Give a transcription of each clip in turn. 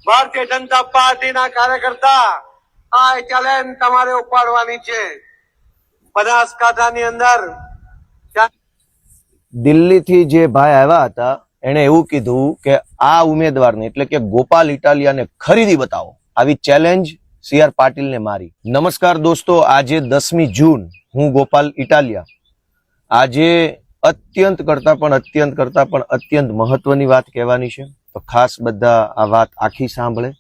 ભારતીય જનતા પાર્ટીના કાર્યકર્તા આ ચેલેન્જ તમારે ઉપાડવાની છે। બનાસકાંઠાની અંદર દિલ્હીથી જે ભાઈ આવ્યા હતા એણે એવું કીધું કે આ ઉમેદવારને એટલે કે ગોપાલ ઇટાલિયાને ખરીદી બતાવો, આવી ચેલેન્જ સી.આર. પાટીલને મારી। નમસ્કાર દોસ્તો, આજે 10મી જૂન, હું ગોપાલ ઇટાલિયા। આજે અત્યંત મહત્વની વાત કહેવાની છે, તો ખાસ બધા આ વાત આખી સાંભળે।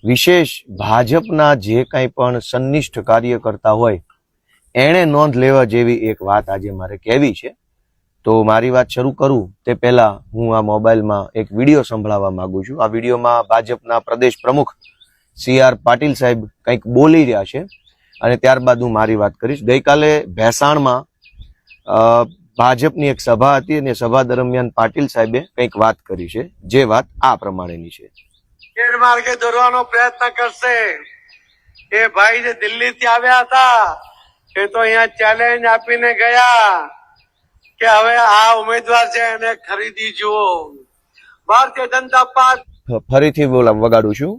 વિશેષ ભાજપના જે કંઈ પણ સન્નિષ્ઠ કાર્યકર્તા હોય એણે નોંધ લેવા જેવી એક વાત આજે મારે કહેવી છે। તો મારી વાત શરૂ કરું તે પહેલા હું આ મોબાઈલમાં એક વિડીયો સંભળાવવા માંગુ છું। આ વિડીયોમાં ભાજપના પ્રદેશ પ્રમુખ સી.આર. પાટીલ સાહેબ કંઈક બોલી રહ્યા છે અને ત્યારબાદ હું મારી વાત કરીશ। ગઈકાલે ભેસાણમાં ભાજપની એક સભા હતી અને સભા દરમિયાન પાટીલ સાહેબે કંઈક વાત કરી છે, જે વાત આ પ્રમાણેની છે। ગેરમાર્ગે દોરવાનો પ્રયત્ન કરશે। એ ભાઈ જે દિલ્હીથી આવ્યા હતા એ તો અહીંયા ચેલેન્જ આપીને ગયા કે હવે આ ઉમેદવાર છે એને ખરીદી જુઓ। ભારતીય જનતા પાર્ટી ફરીથી વગાડું છું।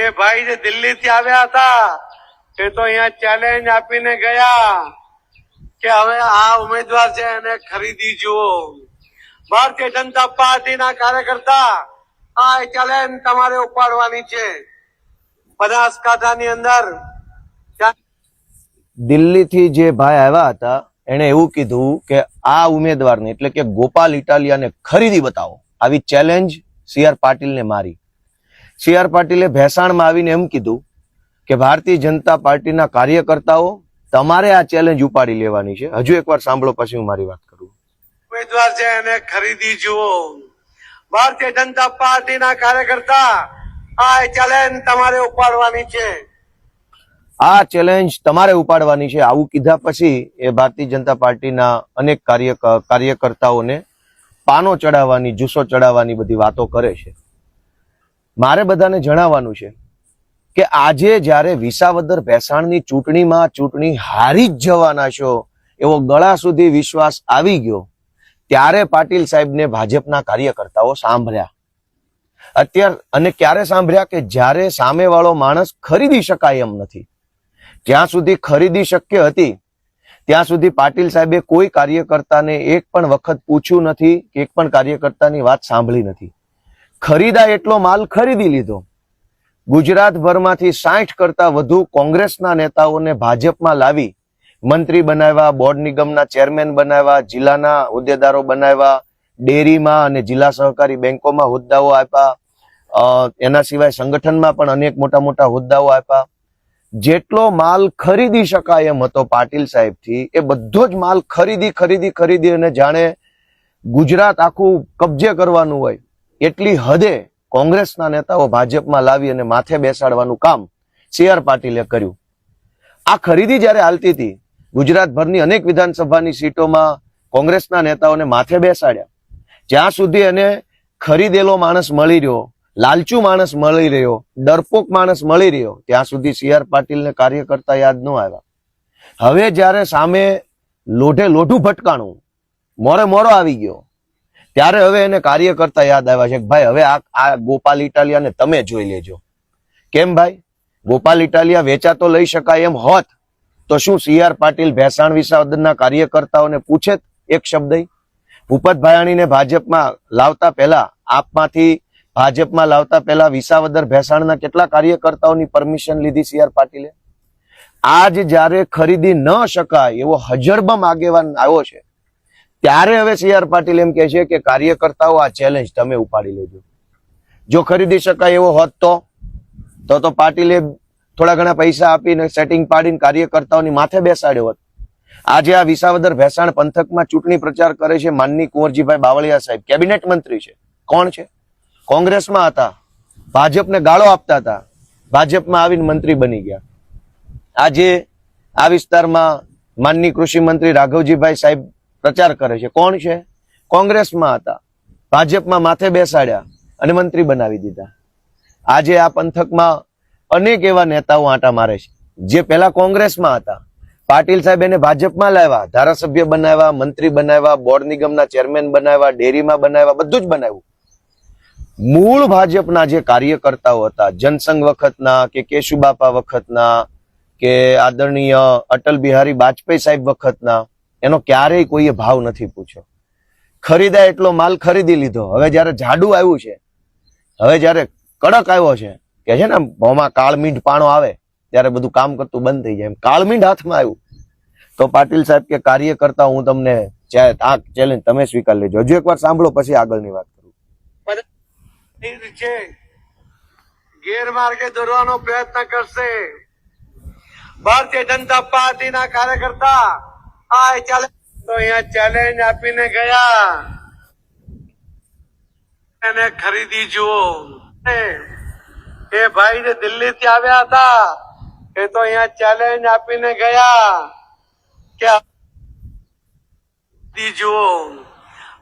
એ ભાઈ જે દિલ્હીથી આવ્યા હતા એ તો અહીંયા ચેલેન્જ આપીને ગયા કે હવે આ ઉમેદવાર છે એને ખરીદી જુઓ। ભારતીય જનતા પાર્ટીના કાર્યકર્તા આ ચેલેન્જ તમારે ઉપાડવાની છે। બનાસકાંઠાની અંદર દિલ્હીથી જે ભાઈ આવ્યા હતા એણે એવું કીધું કે આ ઉમેદવારને એટલે કે ગોપાલ ઇટાલિયાને ખરીદી બતાવો, આવી ચેલેન્જ સી.આર. પાટીલને મારી। સી.આર. પાટીલે ભેસાણમાં આવીને એમ કીધું કે ભારતીય જનતા પાર્ટીના કાર્યકર્તાઓ તમારે આ ચેલેન્જ ઉપાડી લેવાની છે। હજુ એકવાર સાંભળો, પછી હું મારી વાત કરું। ઉમેદવાર છે એને ખરીદી જુઓ। ભારતીય જનતા પાર્ટીના કાર્યકર્તા આ ચેલેન્જ તમારે ઉપાડવાની છે। આ ચેલેન્જ તમારે ઉપાડવાની છે, આવું કીધા પછી એ ભારતીય જનતા પાર્ટીના અનેક કાર્યકર્તાઓને પાનો ચડાવવાની, જુસ્સો ચડાવવાની બધી વાતો કરે છે। મારે બધાને જણાવવાનું છે કે આજે જ્યારે વિસાવદર ભેસાણની ચૂંટણી હારી જ જવાના છો એવો ગળા સુધી વિશ્વાસ આવી ગયો, ત્યારે પાટીલ સાહેબને ભાજપના કાર્યકર્તાઓ સાંભળ્યા। અને ક્યારે સાંભળ્યા કે જ્યારે સામેવાળો માણસ ખરીદી શકાય એમ નથી। જ્યાં સુધી ખરીદી શક્ય હતી ત્યાં સુધી પાટીલ સાહેબે કોઈ કાર્યકર્તાને એક પણ વખત પૂછ્યું નથી કે એક પણ કાર્યકર્તાની વાત સાંભળી નથી। ખરીદાય એટલો માલ ખરીદી લીધો। ગુજરાતભરમાંથી 60 કરતા વધુ કોંગ્રેસના નેતાઓને ભાજપમાં લાવી મંત્રી બનાવ્યા, બોર્ડ નિગમના ચેરમેન બનાવ્યા, જિલ્લાના હોદ્દેદારો બનાવ્યા, ડેરીમાં અને જિલ્લા સહકારી બેંકોમાં હોદ્દાઓ આપ્યા, એના સિવાય સંગઠનમાં પણ અનેક મોટા હોદ્દાઓ આપ્યા। જેટલો માલ ખરીદી શકાય એમ હતો પાટીલ સાહેબથી, એ બધો જ માલ ખરીદી અને જાણે ગુજરાત આખું કબજે કરવાનું હોય એટલી હદે કોંગ્રેસના નેતાઓ ભાજપમાં લાવી અને માથે બેસાડવાનું કામ સી.આર. પાટીલે કર્યું। આ ખરીદી જ્યારે હાલતી હતી, ગુજરાતભરની અનેક વિધાનસભાની સીટોમાં કોંગ્રેસના નેતાઓને માથે બેસાડ્યા। જ્યાં સુધી એને ખરીદેલો માણસ મળી રહ્યો, લાલચુ માણસ મળી રહ્યો, ડરપોક માણસ મળી રહ્યો, ત્યાં સુધી સી.આર. પાટીલને કાર્યકર્તા યાદ ન આવ્યા। હવે જ્યારે સામે લોઢું ભટકાણું, મોરો આવી ગયો, ત્યારે હવે એને કાર્યકર્તા યાદ આવ્યા છે કે ભાઈ હવે આ ગોપાલ ઇટાલિયાને તમે જોઈ લેજો। કેમ ભાઈ, ગોપાલ ઇટાલિયા વેચાતો લઈ શકાય એમ હોત તો શું સી.આર. પાટીલ ભેસાણ વિસાવદરના કાર્યકર્તાઓને પૂછે એક શબ્દ? ભૂપત ભાયાણીને ભાજપમાં લાવતા પહેલા, આપમાંથી ભાજપમાં લાવતા પહેલા વિસાવદર ભેસાણના કેટલા કાર્યકર્તાઓની પરમિશન લીધી સી.આર. પાટીલે? આજ જ્યારે ખરીદી ન શકાય એવો હજરબમ આગેવાન આવ્યો છે, ત્યારે હવે સી.આર. પાટીલ એમ કહે છે કે કાર્યકર્તાઓ આ ચેલેન્જ તમે ઉપાડી લેજો। જો ખરીદી શકાય એવો હોત તો પાટીલે થોડા ઘણા પૈસા આપીને સેટિંગ પાડીને કાર્યકર્તાઓની માથે બેસાડ્યો હોત। આજે આ વિસાવદર ભેસાણ પંથકમાં ચૂંટણી પ્રચાર કરે છે માનની કુંવરજીભાઈ બાવળિયા સાહેબ, કેબિનેટ મંત્રી છે। કોણ છે? કોંગ્રેસમાં હતા, ભાજપને ગાળો આપતા હતા, ભાજપમાં આવીને મંત્રી બની ગયા। આજે આ વિસ્તારમાં માનની કૃષિ મંત્રી રાઘવજીભાઈ સાહેબ પ્રચાર કરે છે। કોણ છે? કોંગ્રેસમાં હતા, ભાજપમાં માથે બેસાડ્યા અને મંત્રી બનાવી દીધા। આજે આ પંથકમાં અનેક એવા નેતાઓ આંટા મારે છે જે પહેલા કોંગ્રેસમાં હતા, પાટીલ સાહેબ એને ભાજપમાં લાવ્યા, ધારાસભ્ય બનાવ્યા, મંત્રી બનાવ્યા, બોર્ડ નિગમના ચેરમેન બનાવ્યા, ડેરીમાં બનાવ્યા, બધું જ બનાવ્યું। મૂળ ભાજપના જે કાર્યકર્તાઓ હતા, જનસંઘ વખતના કે કેશુબાપા વખતના કે આદરણીય અટલ બિહારી વાજપેયી સાહેબ વખતના, એનો ક્યારેય કોઈએ ભાવ નથી પૂછ્યો. ખરીદાય એટલો માલ ખરીદી લીધો. હવે જયારે જાડુ આવ્યું છે, હવે જયારે કડક આવ્યો છે, કે છે ને મોંમાં કાળમીંઢ પાણો આવે ત્યારે બધું કામ કરતું બંધ થઈ જાય, એમ કાળમીંઢ હાથમાં આવ્યું તો પાટીલ સાહેબ કે કાર્યકર્તા હું તમને આ ચેલેન્જ તમે સ્વીકાર લેજો. હજુ એકવાર સાંભળો પછી આગળની વાત કરું. છે ગેરમાર્ગે દોરવાનો પ્રયત્ન કરશે. ભારતીય જનતા પાર્ટીના કાર્યકર્તા આ ચાલે તો અહીંયા ચેલેન્જ આપીને ગયા એને ખરીદી જુઓ. એ ભાઈ જે દિલ્હી થી આવ્યા હતા એ તો અહીંયા ચેલેન્જ આપીને ગયા કે ખરીદી જુઓ.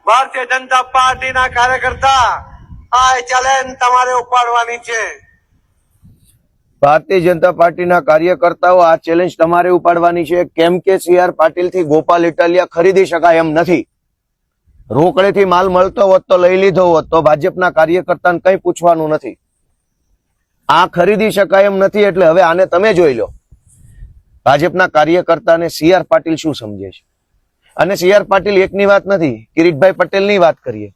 ભારતીય જનતા પાર્ટીના કાર્યકર્તા આ ચેલેન્જ તમારે ઉપાડવાની છે. ભારતીય જનતા પાર્ટીના કાર્યકર્તાઓ આ ચેલેન્જ તમારે ઉપાડવાની છે. કેમ કે સી.આર. પાટીલ થી ગોપાલ ઇટાલિયા ખરીદી શકાય એમ નથી. રોકડેથી માલ મળતો હોત તો લઈ લીધો હોત તો ભાજપના કાર્યકર્તાને કઈ પૂછવાનું નથી. આ ખરીદી શકાય એમ નથી એટલે હવે આને તમે જોઈ લો. ભાજપના કાર્યકર્તાને સી.આર. પાટીલ શું સમજે છે. અને સી.આર. પાટીલ એકની વાત નથી, કિરીટભાઈ પટેલની વાત કરીએ.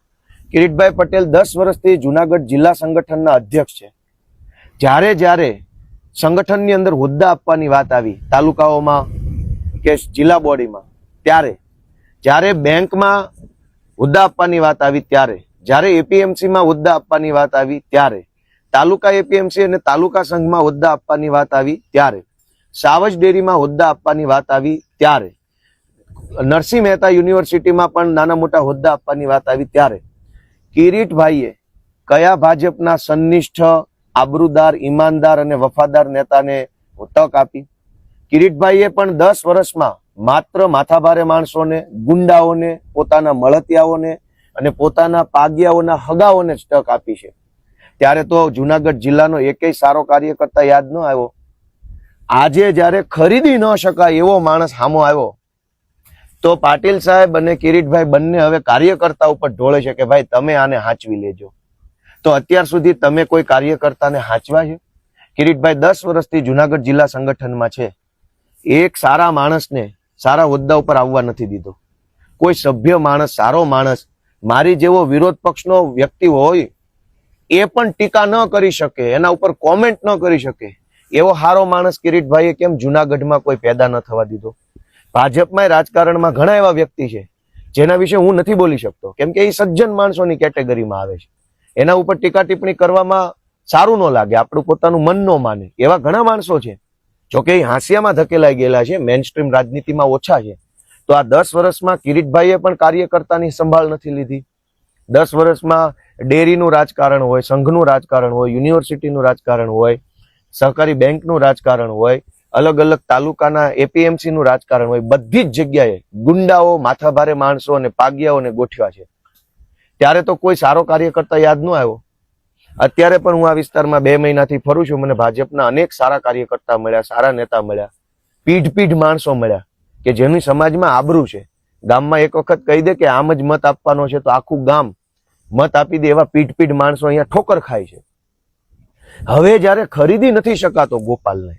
કિરીટભાઈ પટેલ 10 વર્ષથી જુનાગઢ જિલ્લા સંગઠનના અધ્યક્ષ છે. જ્યારે જ્યારે સંગઠનની અંદર હોદ્દા આપવાની વાત આવી તાલુકાઓમાં કે જિલ્લા બોડીમાં, ત્યારે જ્યારે બેંકમાં હોદ્દા આપવાની વાત આવી, ત્યારે જ્યારે એપીએમસીમાં હોદ્દા આપવાની વાત આવી, ત્યારે તાલુકા એપીએમસી અને તાલુકા સંઘમાં હોદ્દા આપવાની વાત આવી, ત્યારે સાવજ ડેરીમાં હોદ્દા આપવાની વાત આવી, ત્યારે નરસિંહ મહેતા યુનિવર્સિટીમાં પણ નાના મોટા હોદ્દા આપવાની વાત આવી, ત્યારે કિરીટભાઈએ કયા ભાજપના સન્નિષ્ઠ, આબરૂદાર, ઈમાનદાર અને વફાદાર નેતાને તક આપી? કિરીટભાઈએ પણ 10 વર્ષમાં માત્ર માથાભારે માણસોને, ગુંડાઓને, પોતાના મળતિયાઓને અને પોતાના પાગિયાઓના હગાઓને જ તક આપી છે. ત્યારે તો જુનાગઢ જિલ્લાનો એકેય સારો કાર્યકર્તા યાદ ન આવ્યો. આજે જયારે ખરીદી ન શકાય એવો માણસ સામો આવ્યો તો પાટીલ સાહેબ અને કિરીટભાઈ બંને હવે કાર્યકર્તા ઉપર ઢોળે છે કે ભાઈ તમે આને હાંચવી લેજો. તો અત્યાર સુધી તમે કોઈ કાર્યકર્તાને હાંચવા છે? કિરીટભાઈ 10 વર્ષથી જુનાગઢ જિલ્લા સંગઠનમાં છે. એક સારા માણસને સારા હોદ્દા ઉપર આવવા નથી દીધો. કોઈ સભ્ય માણસ, સારો માણસ, મારી જેવો વિરોધ પક્ષનો વ્યક્તિ હોય એ પણ ટીકા ન કરી શકે, એના ઉપર કોમેન્ટ ન કરી શકે એવો સારો માણસ કિરીટભાઈએ કેમ જુનાગઢમાં કોઈ પેદા ન થવા દીધો? ભાજપમાં રાજકારણમાં ઘણા એવા વ્યક્તિ છે જેના વિશે હું નથી બોલી શકતો કેમ કે એ સજ્જન માણસોની કેટેગરીમાં આવે છે. એના ઉપર ટીકા ટિપ્પણી કરવામાં સારું ન લાગે, આપણું પોતાનું મન ન માને એવા ઘણા માણસો છે. જોકે એ હાંસિયામાં ધકેલાઈ ગયેલા છે, મેઇન સ્ટ્રીમ રાજનીતિમાં ઓછા છે. તો આ 10 વર્ષમાં કિરીટભાઈએ પણ કાર્યકર્તાની સંભાળ નથી લીધી. 10 વર્ષમાં ડેરીનું રાજકારણ હોય, સંઘનું રાજકારણ હોય, યુનિવર્સિટીનું રાજકારણ હોય, સહકારી બેંકનું રાજકારણ હોય, અલગ અલગ તાલુકાના એપીએમસી નું રાજકારણ હોય, બધી જ જગ્યાએ ગુંડાઓ, માથાભારે માણસો અને પાગિયાઓને ગોઠવ્યા છે. ત્યારે તો કોઈ સારો કાર્યકર્તા યાદ ન આવ્યો. અત્યારે પણ હું આ વિસ્તારમાં 2 મહિનાથી ફરું છું, મને ભાજપના અનેક સારા કાર્યકર્તા મળ્યા, સારા નેતા મળ્યા, પીઢ માણસો મળ્યા કે જેની સમાજમાં આબરૂ છે. ગામમાં એક વખત કહી દે કે આમ જ મત આપવાનો છે તો આખું ગામ મત આપી દે એવા પીઢ માણસો અહીંયા ઠોકર ખાય છે. હવે જયારે ખરીદી નથી શકાતો ગોપાલને,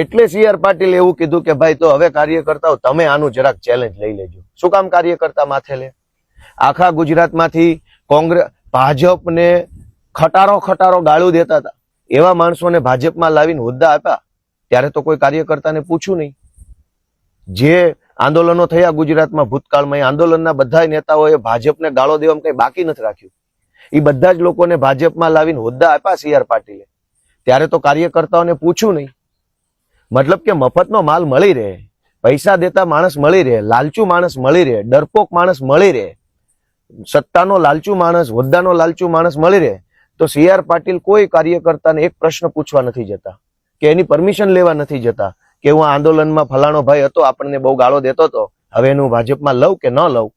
એટલે સી.આર. પાટીલ એવું કીધું કે ભાઈ તો હવે કાર્યકર્તાઓ તમે આનું જરાક ચેલેન્જ લઈ લેજો. શું કામ કાર્યકર્તા માથે લે? આખા ગુજરાતમાંથી કોંગ્રેસ, ભાજપને ખટારો ગાળું દેતા હતા એવા માણસોને ભાજપમાં લાવીને હોદ્દા આપ્યા, ત્યારે તો કોઈ કાર્યકર્તાને પૂછ્યું નહીં. જે આંદોલનો થયા ગુજરાતમાં ભૂતકાળમાં, એ આંદોલનના બધા નેતાઓએ ભાજપને ગાળો દેવામાં કઈ બાકી નથી રાખ્યું. એ બધા જ લોકોને ભાજપમાં લાવીને હોદ્દા આપ્યા સી.આર. પાટીલે. ત્યારે તો કાર્યકર્તાઓને પૂછ્યું નહીં. મતલબ કે મફતનો માલ મળી રહે, પૈસા દેતા માણસ મળી રહે, લાલચુ માણસ મળી રહે, ડરપોક માણસ મળી રહે, સત્તાનો લાલચુ માણસ, હોદ્દાનો લાલચુ માણસ મળી રહે, તો સી.આર. પાટીલ કોઈ કાર્યકર્તાને એક પ્રશ્ન પૂછવા નથી જતા કે એની પરમિશન લેવા નથી જતા કે હું આંદોલનમાં ફલાણો ભાઈ હતો, આપણને બહુ ગાળો દેતો હતો, હવે એનું ભાજપમાં લઉં કે ન લઉં,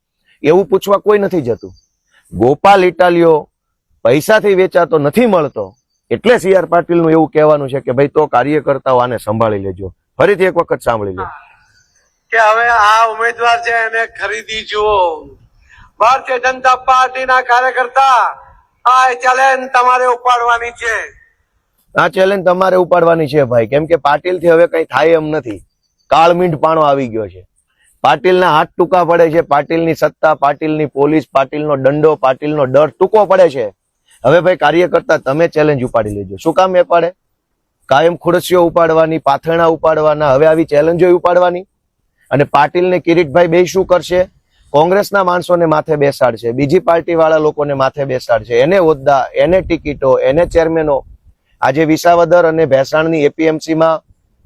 એવું પૂછવા કોઈ નથી જતું. ગોપાલ ઇટાલિયો પૈસાથી વેચાતો નથી મળતો, એટલે સી.આર. પાટીલનું એવું કહેવાનું છે કે ભાઈ તો કાર્યકર્તાઓ આને સંભાળી લેજો. ફરીથી એક વખત સાંભળી લો કે હવે આ ઉમેદવાર છે એને ખરીદી જુઓ. ભારતીય જનતા પાર્ટીના કાર્યકર્તા આ ચેલેન્જ તમારે ઉપાડવાની છે. આ ચેલેન્જ તમારે ઉપાડવાની છે ભાઈ, કેમ કે પાટીલ થી હવે કઈ થાય એમ નથી. કાળમીંડ પાણો આવી ગયો છે. પાટીલના હાથ ટૂંકા પડે છે. પાટીલની સત્તા, પાટીલની પોલીસ, પાટીલનો દંડો, પાટીલનો ડર ટૂંકો પડે છે. હવે ભાઈ કાર્યકર્તા તમે ચેલેન્જ ઉપાડી લેજો. શું કામ એ પાડે? કાયમ ખુરશીઓ ઉપાડવાની, પાથરણા ઉપાડવાના, હવે આવી ચેલેન્જો ઉપાડવાની. અને પાટીલ ને કિરીટભાઈ બે શું કરશે? કોંગ્રેસના માણસોને માથે બેસાડશે, બીજી પાર્ટી વાળા લોકોને માથે બેસાડશે, એને હોદ્દા, એને ટિકિટો, એને ચેરમેનો. આજે વિસાવદર અને ભેસાણની એપીએમસી માં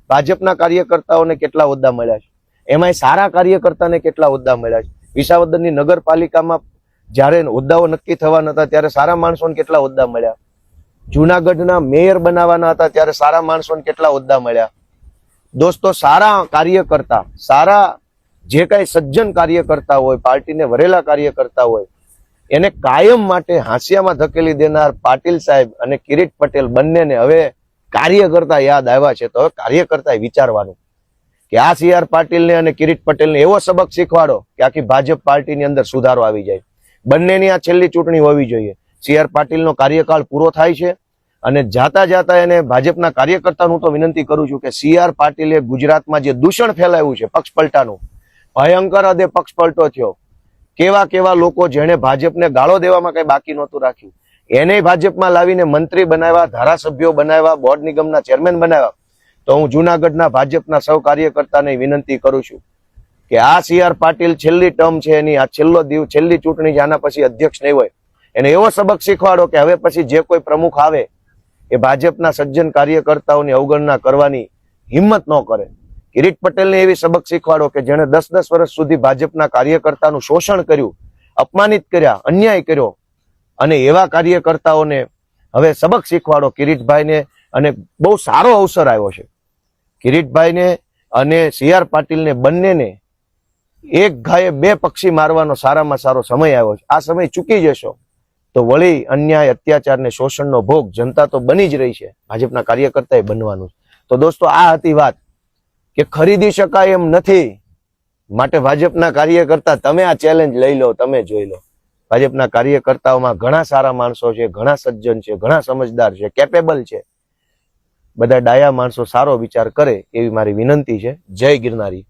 ભાજપના કાર્યકર્તાઓને કેટલા હોદ્દા મળ્યા છે? એમાંય સારા કાર્યકર્તાને કેટલા હોદ્દા મળ્યા છે? વિસાવદરની નગરપાલિકામાં જયારે હોદ્દાઓ નક્કી થવાના હતા ત્યારે સારા માણસોને કેટલા હોદ્દા મળ્યા? જુનાગઢના મેયર બનાવવાના હતા ત્યારે સારા માણસોને કેટલા હોદ્દા મળ્યા? દોસ્તો, સારા કાર્યકર્તા, સારા જે કઈ સજ્જન કાર્યકર્તા હોય, પાર્ટીને વરેલા કાર્યકર્તા હોય, એને કાયમ માટે હાંસિયામાં ધકેલી દેનાર પાટીલ સાહેબ અને કિરીટ પટેલ બંનેને હવે કાર્યકર્તા યાદ આવ્યા છે. તો હવે કાર્યકર્તાએ વિચારવાનું કે આ CR પાટીલને અને કિરીટ પટેલને એવો સબક શીખવાડો કે આખી ભાજપ પાર્ટીની અંદર સુધારો આવી જાય. બંનેની આ છેલ્લી ચૂંટણી હોવી જોઈએ. CR પાટીલનો કાર્યકાળ પૂરો થાય છે અને જાતા જાતા એને ભાજપના કાર્યકર્તાનું તો વિનંતી કરું છું કે CR પાટીલે ગુજરાતમાં જે દૂષણ ફેલાવ્યું છે પક્ષ પલટાનું, ભયંકર હદે પક્ષ પલટો થયો. કેવા કેવા લોકો જેને ભાજપને ગાળો દેવામાં કઈ બાકી નહોતું રાખ્યું એને ભાજપમાં લાવીને મંત્રી બનાવ્યા, ધારાસભ્યો બનાવ્યા, બોર્ડ નિગમના ચેરમેન બનાવ્યા. તો હું જુનાગઢના ભાજપના સૌ કાર્યકર્તાને વિનંતી કરું છું કે આ CR પાટીલ છેલ્લી ટર્મ છે એની, આ છેલ્લી ચૂંટણી છે, આના પછી અધ્યક્ષ નહીં હોય. એને એવો સબક શીખવાડો કે હવે પછી જે કોઈ પ્રમુખ આવે એ ભાજપના સજ્જન કાર્યકર્તાઓની અવગણના કરવાની હિંમત ન કરે. કિરીટ પટેલને એવી સબક શીખવાડો કે જેણે 10-10 વર્ષ સુધી ભાજપના કાર્યકર્તાનું શોષણ કર્યું, અપમાનિત કર્યા, અન્યાય કર્યો, અને એવા કાર્યકર્તાઓને હવે સબક શીખવાડો કિરીટભાઈને. અને બહુ સારો અવસર આવ્યો છે કિરીટભાઈને અને CR પાટીલને બંનેને એક ઘાયે બે પક્ષી મારવાનો સારામાં સારો સમય આવ્યો છે. આ સમય ચૂકી જશો તો વળી અન્યાય, અત્યાચાર ને શોષણનો ભોગ જનતા તો બની જ રહી છે, ભાજપના કાર્યકર્તાએ બનવાનું છે. તો દોસ્તો, આ હતી વાત કે ખરીદી શકાય એમ નથી. માટે ભાજપના કાર્યકર્તા તમે આ ચેલેન્જ લઈ લો, તમે જોઈ લો. ભાજપના કાર્યકર્તાઓમાં ઘણા સારા માણસો છે, ઘણા સજ્જન છે, ઘણા સમજદાર છે, કેપેબલ છે. બધા ડાયા માણસો સારો વિચાર કરે એવી મારી વિનંતી છે. જય ગિરનારી.